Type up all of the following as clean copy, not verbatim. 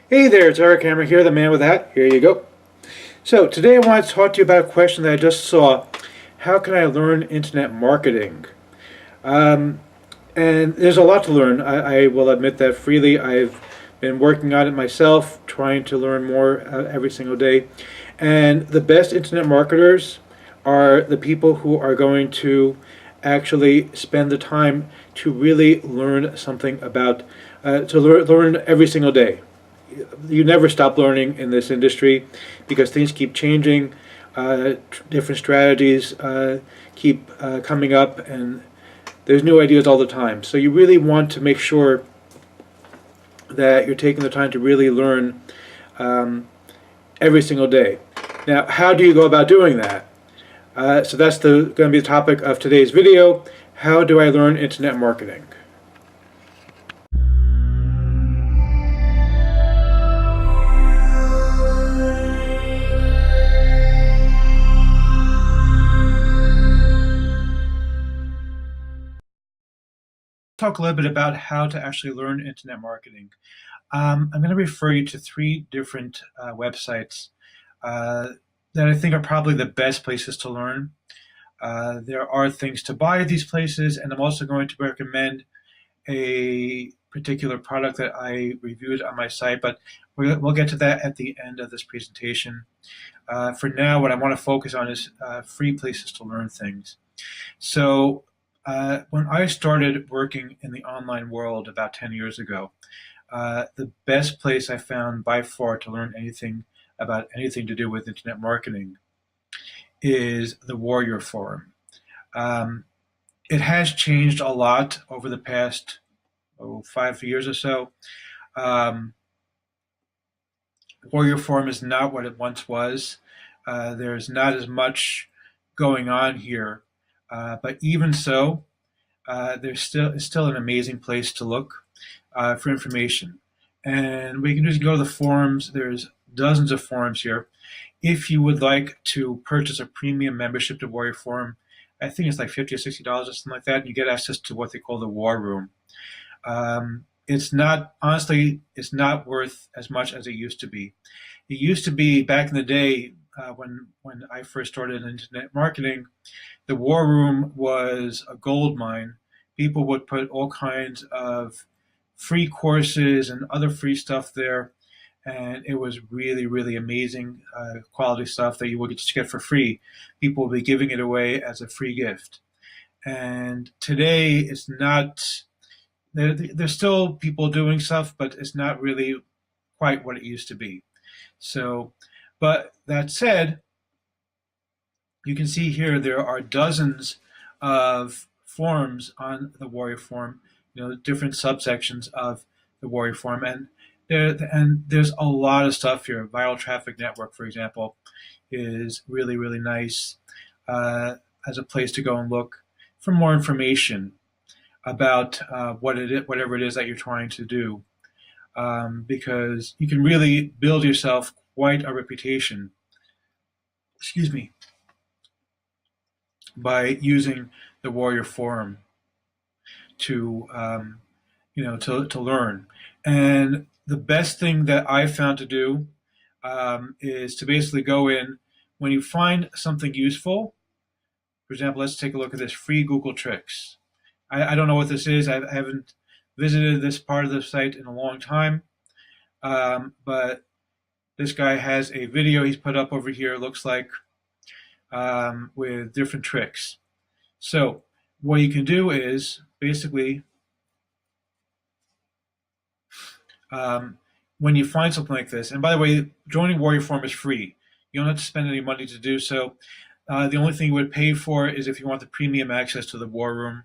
Hey there, it's Eric Hammer here, the man with the hat. Here you go. So today I want to talk to you about a question that I just saw. How can I learn internet marketing? Um, and there's a lot to learn. I will admit that freely. I've been working on it myself, trying to learn more every single day. And the best internet marketers are the people who are going to actually spend the time to really learn something about, learn every single day. You never stop learning in this industry because things keep changing. Different strategies keep coming up, and there's new ideas all the time. So you really want to make sure that you're taking the time to really learn every single day. Now, how do you go about doing that? So that's going to be the topic of today's video. How do I learn internet marketing? Talk a little bit about how to actually learn internet marketing. I'm going to refer you to three different websites that I think are probably the best places to learn. There are things to buy at these places, and I'm also going to recommend a particular product that I reviewed on my site, but we'll get to that at the end of this presentation. For now, what I want to focus on is free places to learn things. So when I started working in the online world about 10 years ago, the best place I found by far to learn anything about anything to do with internet marketing is the Warrior Forum. It has changed a lot over the past 5 years or so. Warrior Forum is not what it once was. There's not as much going on here, but even so, it's still an amazing place to look for information. And we can just go to the forums. There's dozens of forums here. If you would like to purchase a premium membership to Warrior Forum, I think it's like $50 or $60 or something like that, and you get access to what they call the War Room. It's not, honestly, it's not worth as much as it used to be. It used to be back in the day when I first started in internet marketing, the War Room was a gold mine. People would put all kinds of free courses and other free stuff there, and it was really, really amazing quality stuff that you would just get for free. People will be giving it away as a free gift. And today, it's not. There's still people doing stuff, but it's not really quite what it used to be. So, but that said, you can see here there are dozens of forums on the Warrior Forum, different subsections of the Warrior Forum, and there's a lot of stuff here. Viral Traffic Network, for example, is really, really nice as a place to go and look for more information about whatever it is that you're trying to do, because you can really build yourself quite a reputation. Excuse me, by using the Warrior Forum to to learn. And the best thing that I found to do is to basically go in when you find something useful. For example, let's take a look at this free Google Tricks. I don't know what this is. I haven't visited this part of the site in a long time, but this guy has a video he's put up over here. It looks like with different tricks. So what you can do is basically when you find something like this, and by the way, joining Warrior Forum is free. You don't have to spend any money to do so. The only thing you would pay for is if you want the premium access to the War Room,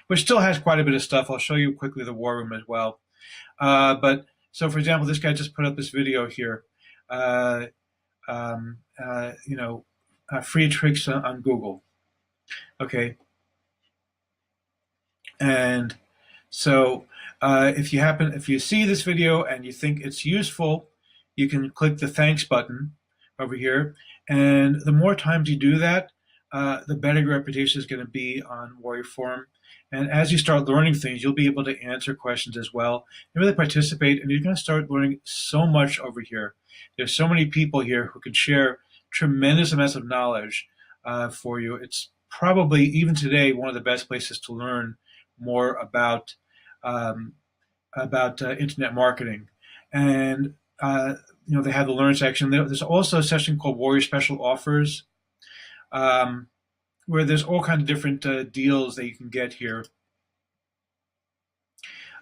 which still has quite a bit of stuff. I'll show you quickly the War Room as well. But so, for example, this guy just put up this video here. Free tricks on Google. Okay, and so if you see this video and you think it's useful, you can click the thanks button over here. And the more times you do that, the better your reputation is going to be on Warrior Forum. And as you start learning things, you'll be able to answer questions as well and really participate. And you're going to start learning so much over here. There's so many people here who can share tremendous amounts of knowledge for you. It's probably, even today, one of the best places to learn more um, about internet marketing. And they have the learn section. There's also a section called Warrior Special Offers, um, where there's all kinds of different deals that you can get here.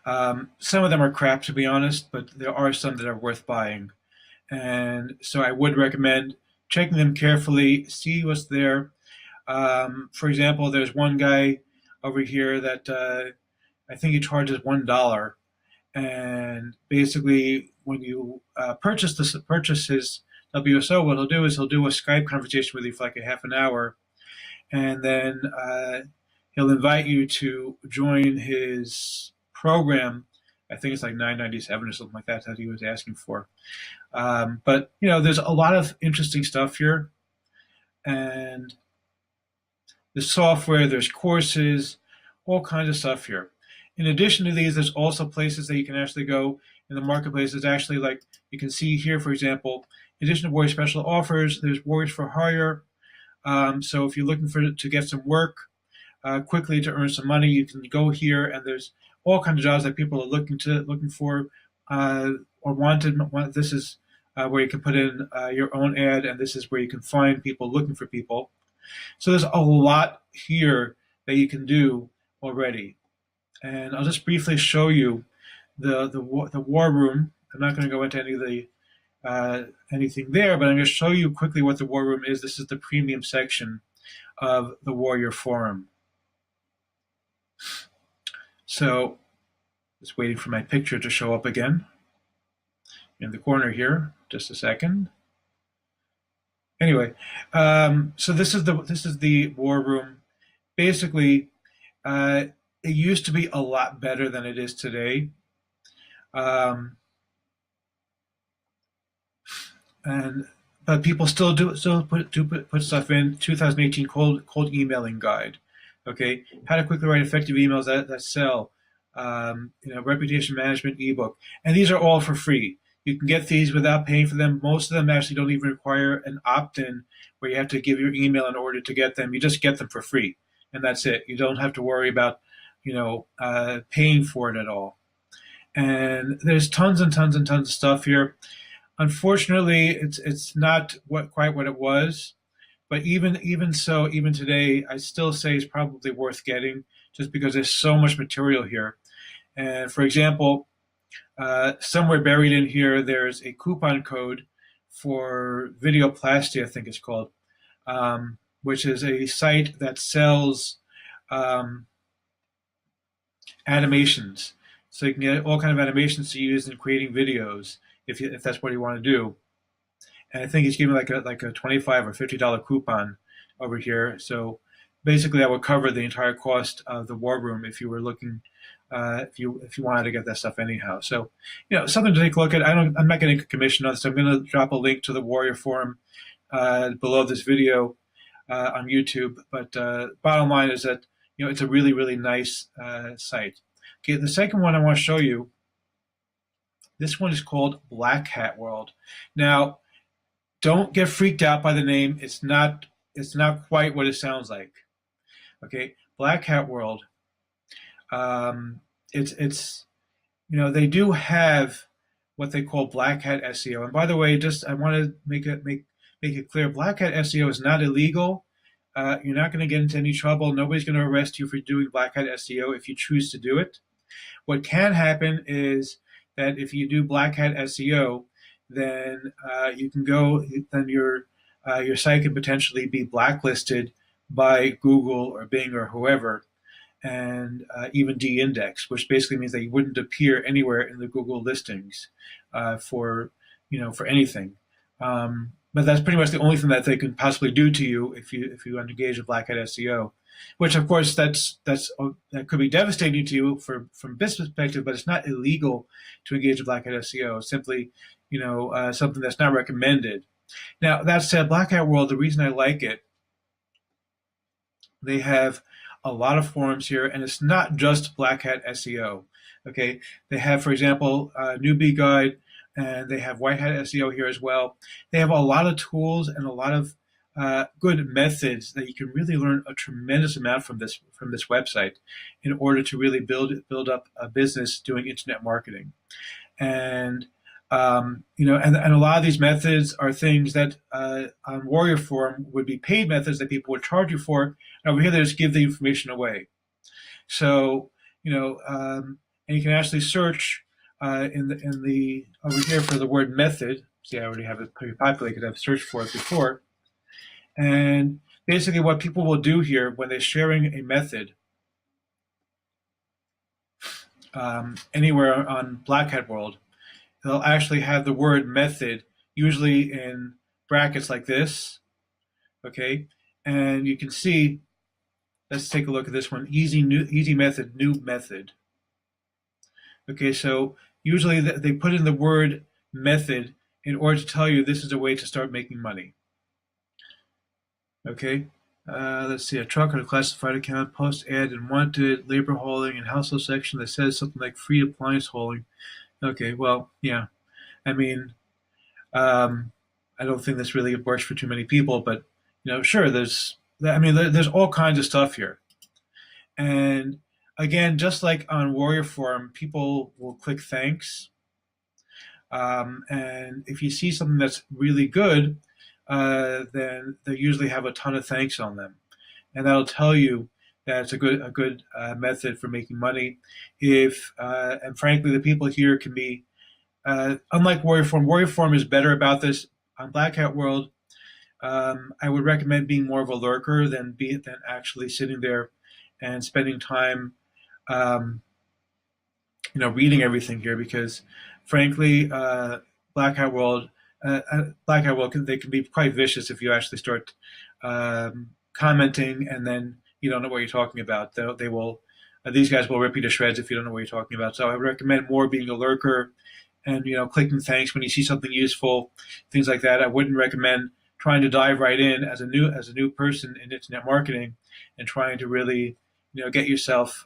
Some of them are crap, to be honest, but there are some that are worth buying. And so I would recommend checking them carefully, see what's there. For example, there's one guy over here that I think he charges $1, and basically when you purchase his WSO, what he'll do is he'll do a Skype conversation with you for like a half an hour, and then he'll invite you to join his program. I think it's like $9.97 or something like that he was asking for. But there's a lot of interesting stuff here, and the software, there's courses, all kinds of stuff here. In addition to these, there's also places that you can actually go in the marketplace. There's actually, like you can see here, for example, in addition to Warrior Special Offers, there's Warriors for Hire. So if you're looking to get some work quickly to earn some money, you can go here, and there's all kinds of jobs that people are looking for or wanted. This is where you can put in your own ad, and this is where you can find people looking for people. So there's a lot here that you can do already. And I'll just briefly show you the war room. I'm not going to go into any of the anything there, but I'm going to show you quickly what the war room is. This is the premium section of the Warrior Forum. So just waiting for my picture to show up again in the corner here. Just a second. Anyway, so this is the war room. Basically, it used to be a lot better than it is today. But people still put stuff in. 2018 cold emailing guide. Okay, how to quickly write effective emails that sell. Reputation management ebook, and these are all for free. You can get these without paying for them. Most of them actually don't even require an opt-in where you have to give your email in order to get them. You just get them for free, and that's it. You don't have to worry about paying for it at all. And there's tons and tons and tons of stuff here. Unfortunately, it's not quite what it was, but even so, even today, I still say it's probably worth getting just because there's so much material here. And for example, somewhere buried in here, there's a coupon code for Videoplasty, I think it's called, which is a site that sells animations. So you can get all kinds of animations to use in creating videos if that's what you want to do. And I think he's giving like a $25 or $50 coupon over here. So basically, that would cover the entire cost of the war room if you were looking, if you wanted to get that stuff anyhow. So something to take a look at. I'm not getting a commission on this. So I'm going to drop a link to the Warrior Forum below this video on YouTube. But bottom line is that it's a really, really nice site. Okay, the second one I want to show you. This one is called Blackhat World. Now, don't get freaked out by the name. It's not quite what it sounds like. Okay, Blackhat World. It's they do have what they call Black Hat SEO. And by the way, I want to make it clear: Black Hat SEO is not illegal. You're not going to get into any trouble. Nobody's going to arrest you for doing Black Hat SEO if you choose to do it. What can happen is that if you do Black Hat SEO, then you can go. Then your site could potentially be blacklisted by Google or Bing or whoever, and even de-indexed, which basically means that you wouldn't appear anywhere in the Google listings for anything. But that's pretty much the only thing that they can possibly do to you if you engage in Black Hat SEO, which of course that could be devastating to you from business perspective, but it's not illegal to engage in Black Hat SEO. It's simply something that's not recommended. Now that said, Blackhat World, the reason I like it, they have a lot of forums here, and it's not just Black Hat SEO. Okay, they have, for example, Newbie Guide, and they have White Hat SEO here as well. They have a lot of tools and a lot of good methods that you can really learn a tremendous amount from this website in order to really build up a business doing internet marketing. And and a lot of these methods are things that on Warrior Forum would be paid methods that people would charge you for. And over here, they just give the information away. So, and you can actually search in the over here for the word method. See, I already have it pre-populated because I've searched for it before. And basically, what people will do here when they're sharing a method anywhere on Blackhat World, they'll actually have the word method, usually in brackets like this, okay? And you can see, let's take a look at this one, easy method, new method. Okay, so usually they put in the word method in order to tell you this is a way to start making money. Okay, let's see, a truck or a classified account, post ad and wanted, labor hauling, and household section that says something like free appliance hauling. Okay, well, yeah. I mean, I don't think this really works for too many people, but sure, there's all kinds of stuff here. And again, just like on Warrior Forum, people will click thanks. And if you see something that's really good, then they usually have a ton of thanks on them, and that'll tell you that it's a good method for making money. And frankly, the people here can be unlike Warrior Forum. Warrior Forum is better about this. On Blackhat World, I would recommend being more of a lurker than actually sitting there and spending time, reading everything here, because frankly, Blackhat World. Blackhat World, they can be quite vicious if you actually start commenting and then you don't know what you're talking about. They will, these guys will rip you to shreds if you don't know what you're talking about. So I would recommend more being a lurker and clicking thanks when you see something useful, things like that. I wouldn't recommend trying to dive right in as a new person in internet marketing and trying to really get yourself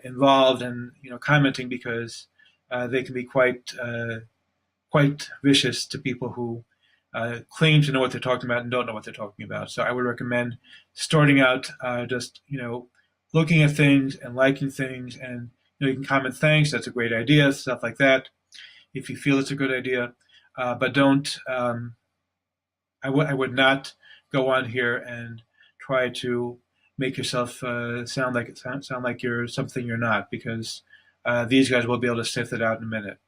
involved and commenting, because they can be quite vicious to people who claim to know what they're talking about and don't know what they're talking about. So I would recommend starting out just looking at things and liking things, and you can comment thanks, that's a great idea, stuff like that, if you feel it's a good idea. But don't. I would not go on here and try to make yourself sound like you're something you're not, because these guys will be able to sift it out in a minute.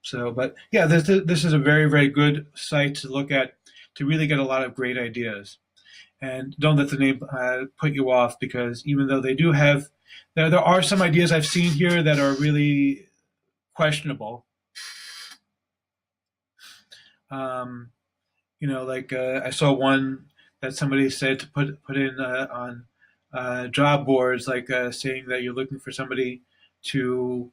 So, but yeah, this is a very, very good site to look at to really get a lot of great ideas. And don't let the name put you off, because even though they do have, there are some ideas I've seen here that are really questionable. Like I saw one that somebody said to put in on job boards, like saying that you're looking for somebody to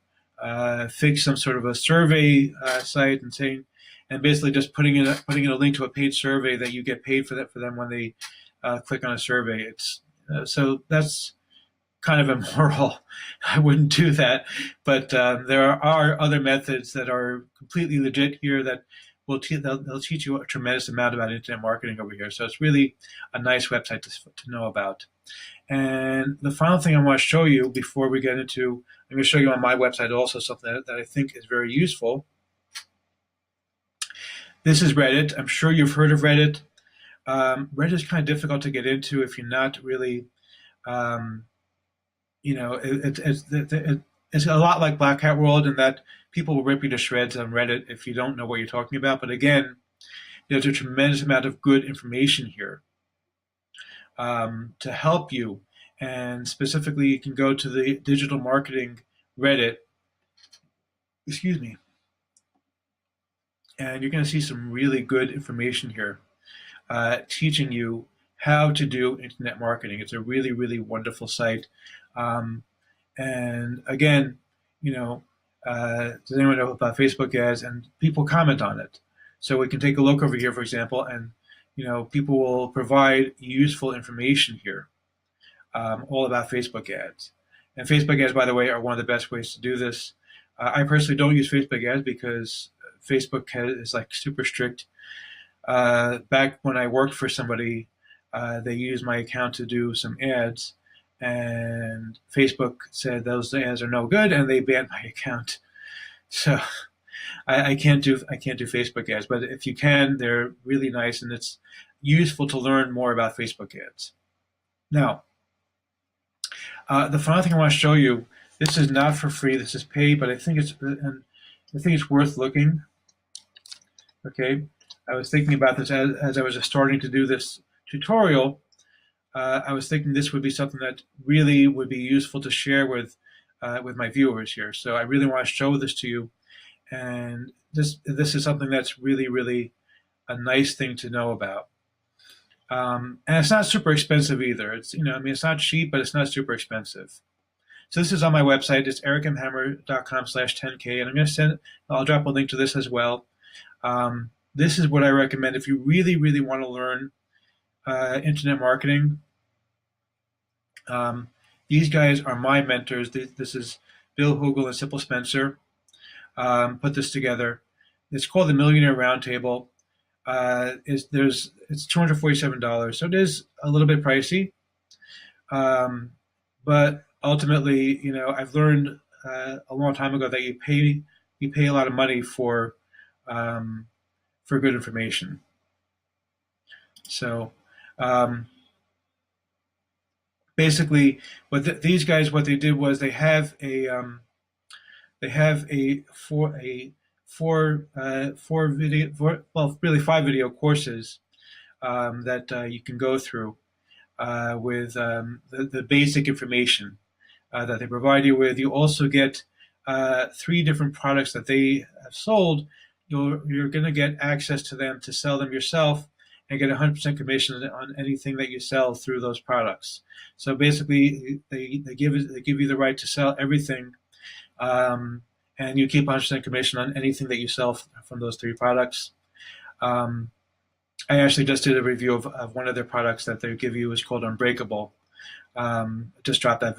fix some sort of a survey site, and basically just putting in a link to a paid survey that you get paid for them when they click on a survey. It's so that's kind of immoral. I wouldn't do that. But there are other methods that are completely legit here that they'll teach you a tremendous amount about internet marketing over here. So it's really a nice website to know about. And the final thing I want to show you before we get into, I'm going to show you on my website also something that I think is very useful. This is Reddit. I'm sure you've heard of Reddit. Reddit is kind of difficult to get into if you're not really, it's a lot like Blackhat World in that people will rip you to shreds on Reddit if you don't know what you're talking about. But again, there's a tremendous amount of good information here to help you. And specifically, you can go to the digital marketing Reddit, and you're going to see some really good information here teaching you how to do internet marketing. It's a really, really wonderful site. And again, does anyone know about Facebook ads? And people comment on it. So we can take a look over here, for example, and people will provide useful information here. all about Facebook ads. And Facebook ads, by the way, are one of the best ways to do this. I personally don't use Facebook ads because is like super strict. Back when I worked for somebody, they used my account to do some ads, and Facebook said those ads are no good, and they banned my account. So I can't do Facebook ads, but if you can, they're really nice, and it's useful to learn more about Facebook ads. Now, the final thing I want to show you, this is not for free. This is paid, but I think it's worth looking. Okay, I was thinking about this as I was starting to do this tutorial. I was thinking this would be something that really would be useful to share with my viewers here. So I really want to show this to you, and this is something that's really a nice thing to know about. And it's not super expensive either. It's it's not cheap, but it's not super expensive. So this is on my website. It's ericmhammer.com/10k, and I'll drop a link to this as well. This is what I recommend if you really want to learn internet marketing. These guys are my mentors. This is Bill Hogel and Simple Spencer. Put this together. It's called the Millionaire Roundtable. It's $247, so it is a little bit pricey. But ultimately, I've learned a long time ago that you pay a lot of money for good information. So basically, these guys what they did was they have five video courses that you can go through with the basic information that they provide you with. You also get 3 different products that they have sold. You're going to get access to them to sell them yourself and get 100% commission on anything that you sell through those products. So basically, they give you the right to sell everything, and you keep 100% commission on anything that you sell from those 3 products. I actually just did a review of one of their products that they give you. It's called Unbreakable. Just dropped that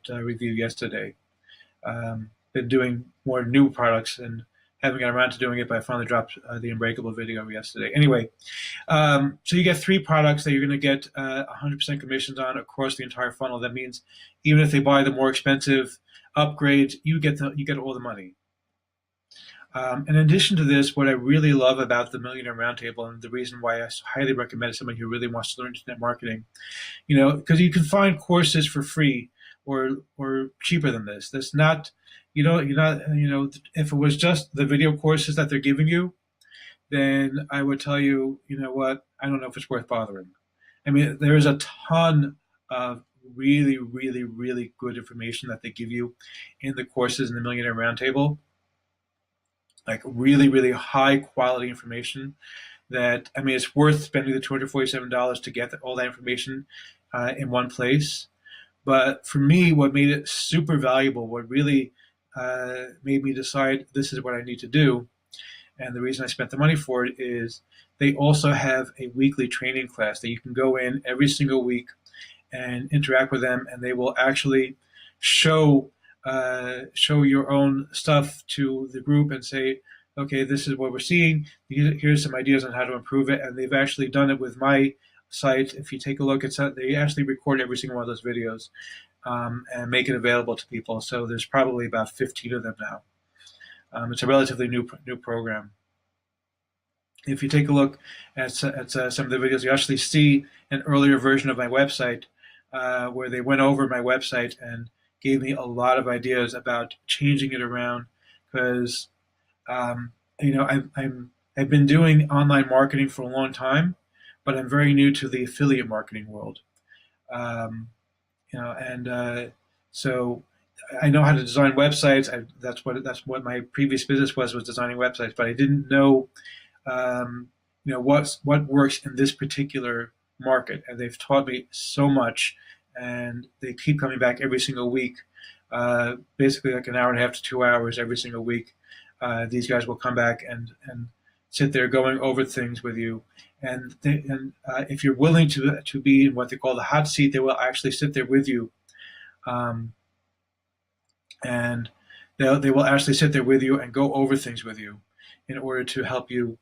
review yesterday. Been doing more new products and haven't got around to doing it, but I finally dropped the Unbreakable video yesterday. Anyway, so you get 3 products that you're going to get 100% commissions on across the entire funnel. That means even if they buy the more expensive upgrades, you get all the money. In addition to this, what I really love about the Millionaire Roundtable, and the reason why I highly recommend somebody who really wants to learn internet marketing, because you can find courses for free or cheaper than this. That's not, if it was just the video courses that they're giving you, then I would tell you, what, I don't know if it's worth bothering. I mean, there is a ton of really good information that they give you in the courses in the Millionaire Roundtable. Like really high quality information that, I mean, it's worth spending the $247 to get all that information in one place. But for me, what made it super valuable, what really made me decide this is what I need to do, and the reason I spent the money for it, is they also have a weekly training class that you can go in every single week and interact with them, and they will actually show your own stuff to the group and say, okay, this is what we're seeing. Here's some ideas on how to improve it. And they've actually done it with my site. If you take a look, they actually record every single one of those videos and make it available to people. So there's probably about 15 of them now. It's a relatively new program. If you take a look at some of the videos, you actually see an earlier version of my website where they went over my website and gave me a lot of ideas about changing it around, because I've been doing online marketing for a long time, but I'm very new to the affiliate marketing world. So I know how to design websites. That's what my previous business was designing websites, but I didn't know what works in this particular market, and they've taught me so much. And they keep coming back every single week, basically like an hour and a half to 2 hours every single week. These guys will come back and sit there going over things with you. And if you're willing to be in what they call the hot seat, they will actually sit there with you, um, and they will actually sit there with you and go over things with you in order to help you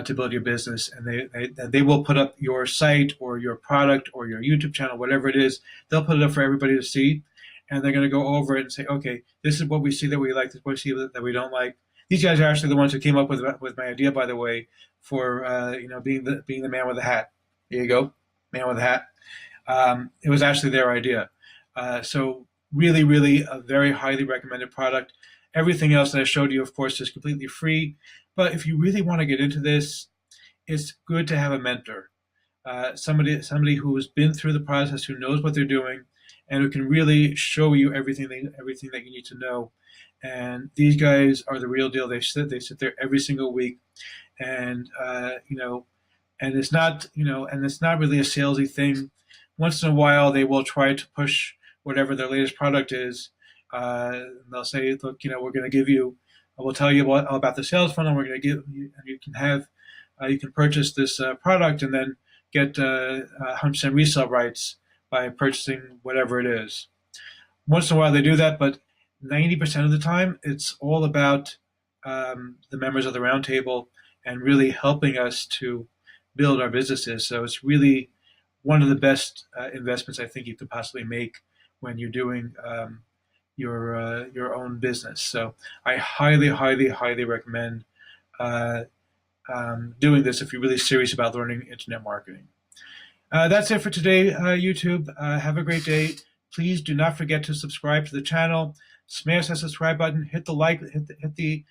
to build your business. And they will put up your site or your product or your YouTube channel, whatever it is. They'll put it up for everybody to see, and they're going to go over it and say, okay, this is what we see that we like, this is what we see that we don't like. These guys are actually the ones who came up with my idea, by the way, for being the man with the hat. There you go, man with a hat. It was actually their idea. So really, really a very highly recommended product. Everything else that I showed you, of course, is completely free. But if you really want to get into this, it's good to have a mentor, somebody who has been through the process, who knows what they're doing, and who can really show you everything that you need to know. And these guys are the real deal. They sit there every single week, and and it's not really a salesy thing. Once in a while, they will try to push whatever their latest product is. They'll say, look, we're going to give you, we'll tell you about the sales funnel. We're going to give you, and you can purchase this product and then get 100% resale rights by purchasing whatever it is. Once in a while they do that, but 90% of the time it's all about the members of the roundtable and really helping us to build our businesses. So it's really one of the best investments I think you could possibly make when you're doing your own business. So I highly, highly, highly recommend doing this if you're really serious about learning internet marketing. That's it for today, YouTube. Have a great day. Please do not forget to subscribe to the channel. Smash that subscribe button. Hit the like. Hit the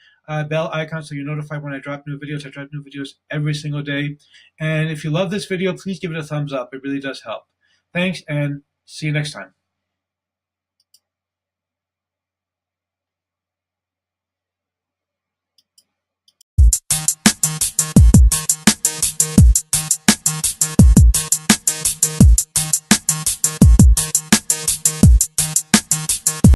bell icon so you're notified when I drop new videos. I drop new videos every single day. And if you love this video, please give it a thumbs up. It really does help. Thanks, and see you next time.